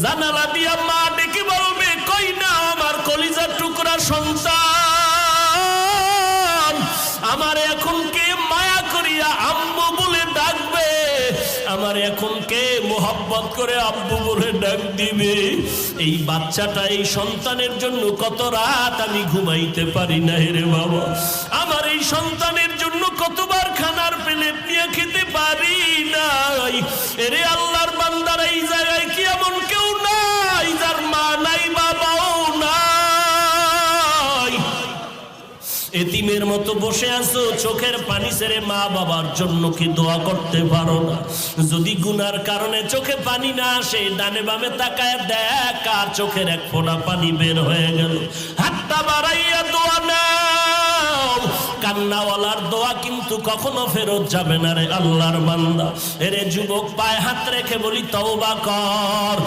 জানালা দিয়া মা ডেকে বলবে, কই না আমার কলিজার টুকরা সন্তান, আমার এখন কে মায়া করিয়া আম্মু বলে ডাকবে, আমার এখন কে মোহাব্বত করে আব্বু বলে ডাক দিবে। এই বাচ্চাটা, এই সন্তানের জন্য কত রাত আমি ঘুমাইতে পারি না রে বাবা। আমার এই সন্তানের জন্য কতবার খানার প্লেট নিয়ে খেতে পারি নাই। এরে আল্লাহর বান্দারা, এই জায়গায় কি এমন কেউ নাই যার মা নাই বাবাও নাই? এতিমের মতো বসে আছো, চোখের পানি ছেড়ে মা বাবার জন্য কি দোয়া করতে পারো না? যদি গুনার কারণে চোখে পানি না আসে, ডানে বামে তাকায় দেখ আর চোখের এক ফোঁটা পানি বের হয়ে গেল। হাতটা বাড়াইয়া দোয়া নাও। কান্নাওয়ালার দোয়া কিন্তু কখনো ফেরত যাবে না রে আল্লাহর বান্দা। এরে যুবক, পায়ে হাত রেখে বলি তওবা কর।